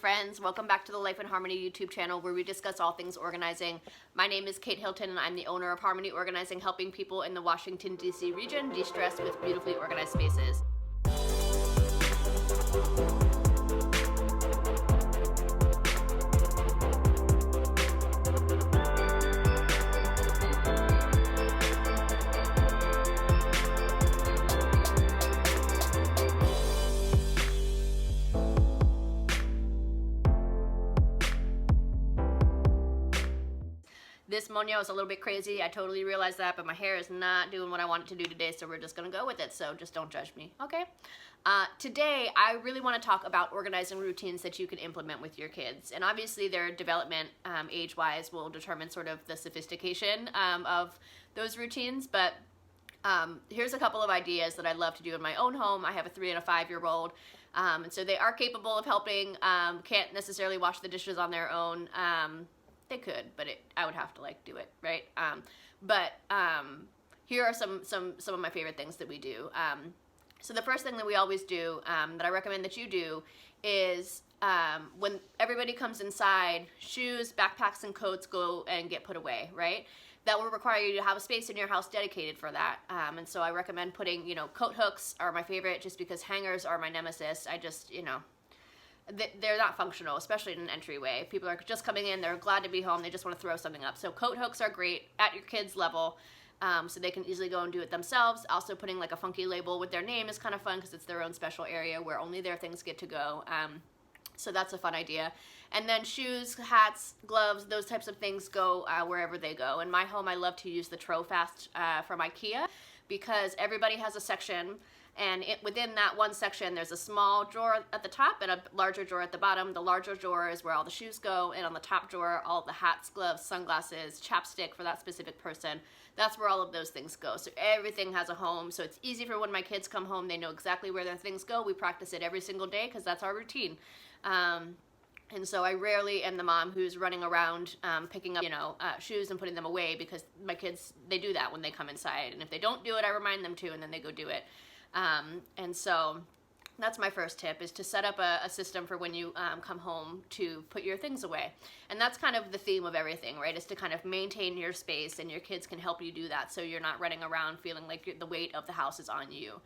friends, welcome back to the Life in Harmony YouTube channel where we discuss all things organizing. My name is Kate Hilton and I'm the owner of Harmony Organizing, helping people in the Washington, D.C. region de-stress with beautifully organized spaces. This moño is a little bit crazy. I totally realize that, but my hair is not doing what I want it to do today, so we're just gonna go with it, so just don't judge me, okay? Today, I really wanna talk about organizing routines that you can implement with your kids. And obviously their development age-wise will determine sort of the sophistication of those routines, but here's a couple of ideas that I love to do in my own home. I have a 3 and a 5-year-old, and so they are capable of helping, can't necessarily wash the dishes on their own. They could, but I would have to like do it, right? Here are some of my favorite things that we do. So the first thing that we always do, that I recommend that you do, is when everybody comes inside, shoes, backpacks, and coats go and get put away, right? That will require you to have a space in your house dedicated for that. And so I recommend putting, coat hooks are my favorite just because hangers are my nemesis. I just, they're not functional, especially in an entryway. People are just coming in, they're glad to be home, they just want to throw something up. So coat hooks are great at your kids' level, so they can easily go and do it themselves. Also putting like a funky label with their name is kind of fun because it's their own special area where only their things get to go. So that's a fun idea. And then shoes, hats, gloves, those types of things go wherever they go. In my home, I love to use the Trofast from IKEA because everybody has a section, and within that one section, there's a small drawer at the top and a larger drawer at the bottom. The larger drawer is where all the shoes go, and on the top drawer, all the hats, gloves, sunglasses, chapstick for that specific person. That's where all of those things go. So everything has a home, so it's easy for when my kids come home, they know exactly where their things go. We practice it every single day because that's our routine. And so I rarely am the mom who's running around picking up, shoes and putting them away, because my kids, they do that when they come inside. And if they don't do it, I remind them to, and then they go do it. And so that's my first tip, is to set up a system for when you come home to put your things away. And that's kind of the theme of everything, right? Is to kind of maintain your space, and your kids can help you do that so you're not running around feeling like the weight of the house is on you.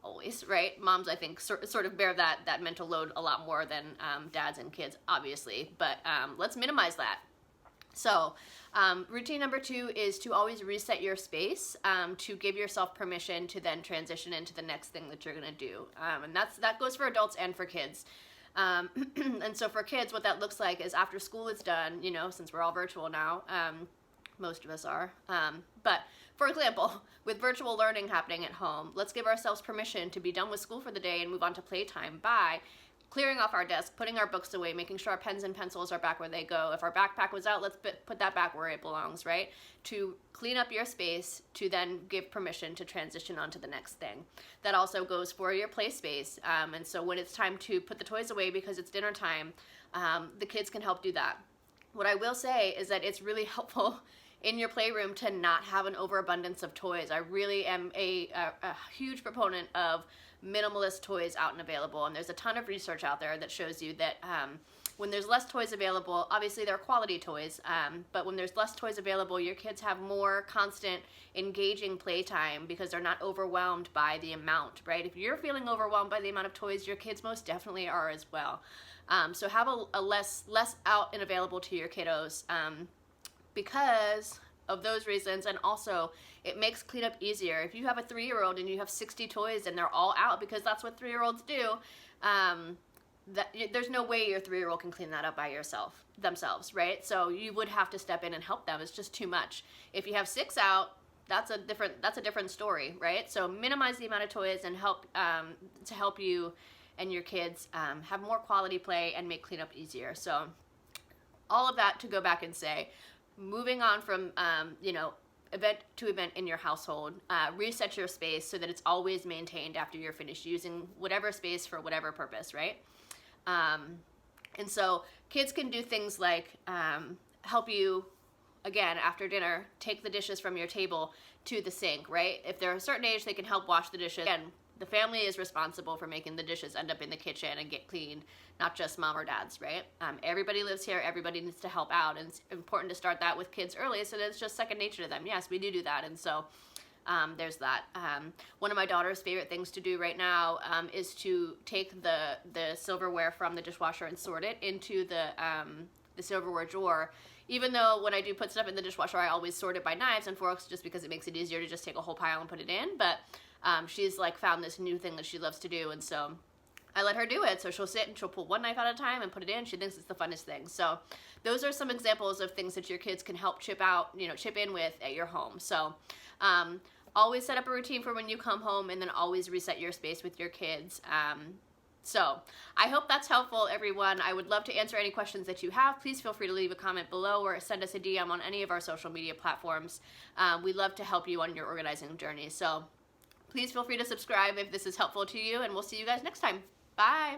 Always, right? Moms, I think, sort of bear that mental load a lot more than dads and kids, obviously, but let's minimize that. So routine number 2 is to always reset your space, to give yourself permission to then transition into the next thing that you're gonna do. And that goes for adults and for kids. And so for kids, what that looks like is after school is done, since we're all virtual now, most of us are, but for example, with virtual learning happening at home, let's give ourselves permission to be done with school for the day and move on to playtime by clearing off our desk, putting our books away, making sure our pens and pencils are back where they go. If our backpack was out, let's put that back where it belongs, right? To clean up your space, to then give permission to transition on to the next thing. That also goes for your play space. And so when it's time to put the toys away because it's dinner time, the kids can help do that. What I will say is that it's really helpful in your playroom to not have an overabundance of toys. I really am a huge proponent of minimalist toys out and available, and there's a ton of research out there that shows you that when there's less toys available, obviously they're quality toys, but when there's less toys available, your kids have more constant engaging playtime because they're not overwhelmed by the amount, right? If you're feeling overwhelmed by the amount of toys, your kids most definitely are as well. So have a less out and available to your kiddos, because of those reasons, and also it makes cleanup easier. If you have a 3-year-old and you have 60 toys and they're all out, because that's what 3-year-olds do, there's no way your 3-year-old can clean that up by themselves, right? So you would have to step in and help them. It's just too much. If you have 6 out, that's a different story, right? So minimize the amount of toys and help to help you and your kids have more quality play and make cleanup easier. So all of that to go back and say, moving on from, event to event in your household, reset your space so that it's always maintained after you're finished using whatever space for whatever purpose, right? And so kids can do things like help you, again, after dinner, take the dishes from your table to the sink, right? If they're a certain age, they can help wash the dishes. Again, the family is responsible for making the dishes end up in the kitchen and get cleaned, not just mom or dad's, right? Everybody lives here, everybody needs to help out, and it's important to start that with kids early so that it's just second nature to them. Yes, we do that, and so there's that. One of my daughter's favorite things to do right now is to take the silverware from the dishwasher and sort it into the silverware drawer. Even though when I do put stuff in the dishwasher, I always sort it by knives and forks just because it makes it easier to just take a whole pile and put it in. But she's like found this new thing that she loves to do, and so I let her do it. So she'll sit and she'll pull one knife at a time and put it in. She thinks it's the funnest thing. So those are some examples of things that your kids can help chip in with at your home. So always set up a routine for when you come home, and then always reset your space with your kids. So I hope that's helpful, everyone. I would love to answer any questions that you have. Please feel free to leave a comment below or send us a DM on any of our social media platforms. We love to help you on your organizing journey. So please feel free to subscribe if this is helpful to you, and we'll see you guys next time. Bye.